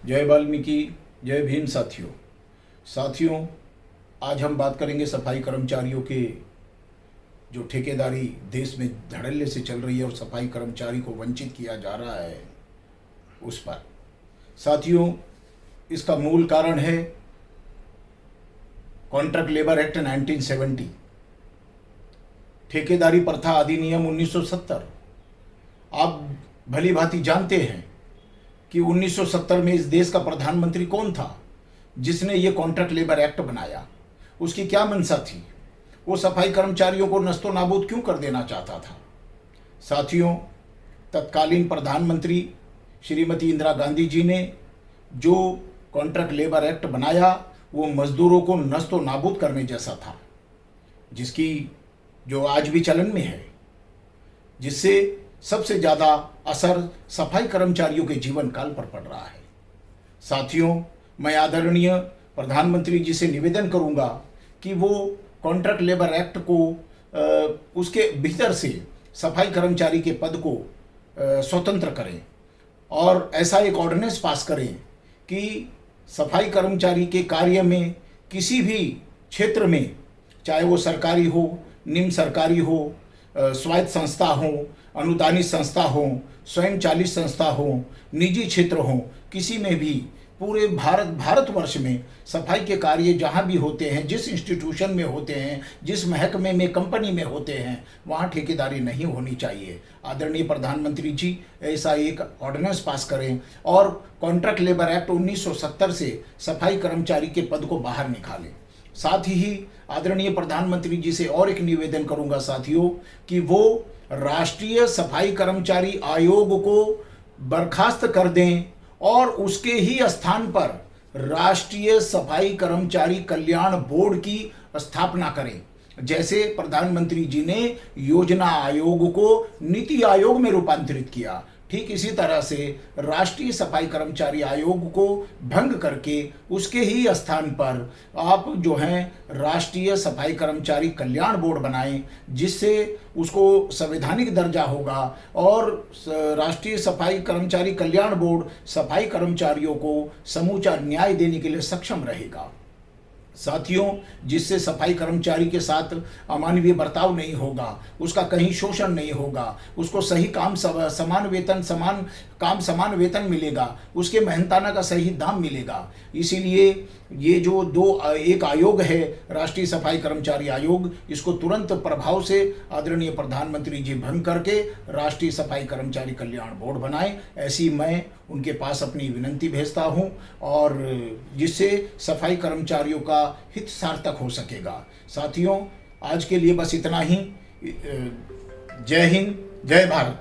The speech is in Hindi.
जय वाल्मीकि, जय भीम। साथियों, आज हम बात करेंगे सफाई कर्मचारियों के जो ठेकेदारी देश में धड़ल्ले से चल रही है और सफाई कर्मचारी को वंचित किया जा रहा है उस पर। साथियों, इसका मूल कारण है कॉन्ट्रैक्ट लेबर एक्ट 1970, ठेकेदारी प्रथा अधिनियम 1970। आप भली भांति जानते हैं कि 1970 में इस देश का प्रधानमंत्री कौन था जिसने ये कॉन्ट्रैक्ट लेबर एक्ट बनाया। उसकी क्या मंशा थी? वो सफाई कर्मचारियों को नस्तो नाबूद क्यों कर देना चाहता था? साथियों, तत्कालीन प्रधानमंत्री श्रीमती इंदिरा गांधी जी ने जो कॉन्ट्रैक्ट लेबर एक्ट बनाया वो मजदूरों को नस्तो नाबूद करने जैसा था, जिसकी जो आज भी चलन में है, जिससे सबसे ज़्यादा असर सफाई कर्मचारियों के जीवन काल पर पड़ रहा है। साथियों, मैं आदरणीय प्रधानमंत्री जी से निवेदन करूंगा कि वो कॉन्ट्रैक्ट लेबर एक्ट को उसके भीतर से सफाई कर्मचारी के पद को स्वतंत्र करें और ऐसा एक ऑर्डिनेंस पास करें कि सफाई कर्मचारी के कार्य में किसी भी क्षेत्र में, चाहे वो सरकारी हो, निम्न सरकारी हो, स्वायत्त संस्था हो, अनुदानित संस्था हो, स्वयं चालित संस्था हो, निजी क्षेत्र हो, किसी में भी पूरे भारतवर्ष में सफाई के कार्य जहाँ भी होते हैं, जिस इंस्टीट्यूशन में होते हैं, जिस महकमे में, कंपनी में होते हैं, वहाँ ठेकेदारी नहीं होनी चाहिए। आदरणीय प्रधानमंत्री जी ऐसा एक ऑर्डिनेंस पास करें और कॉन्ट्रैक्ट लेबर एक्ट 1970 से सफाई कर्मचारी के पद को बाहर निकालें। साथ ही आदरणीय प्रधानमंत्री जी से और एक निवेदन करूंगा साथियों कि वो राष्ट्रीय सफाई कर्मचारी आयोग को बर्खास्त कर दें और उसके ही स्थान पर राष्ट्रीय सफाई कर्मचारी कल्याण बोर्ड की स्थापना करें। जैसे प्रधानमंत्री जी ने योजना आयोग को नीति आयोग में रूपांतरित किया, ठीक इसी तरह से राष्ट्रीय सफाई कर्मचारी आयोग को भंग करके उसके ही स्थान पर आप जो हैं राष्ट्रीय सफाई कर्मचारी कल्याण बोर्ड बनाएं, जिससे उसको संवैधानिक दर्जा होगा और राष्ट्रीय सफाई कर्मचारी कल्याण बोर्ड सफाई कर्मचारियों को समूचा न्याय देने के लिए सक्षम रहेगा। साथियों, जिससे सफाई कर्मचारी के साथ अमानवीय बर्ताव नहीं होगा, उसका कहीं शोषण नहीं होगा, उसको सही काम समान वेतन मिलेगा, उसके मेहनताना का सही दाम मिलेगा। इसीलिए ये जो एक आयोग है राष्ट्रीय सफाई कर्मचारी आयोग, इसको तुरंत प्रभाव से आदरणीय प्रधानमंत्री जी भंग करके राष्ट्रीय सफाई कर्मचारी कल्याण बोर्ड बनाएं। ऐसी मैं उनके पास अपनी विनंती भेजता हूं और जिससे सफाई कर्मचारियों का हित सार्थक हो सकेगा। साथियों, आज के लिए बस इतना ही। जय हिंद, जय भारत।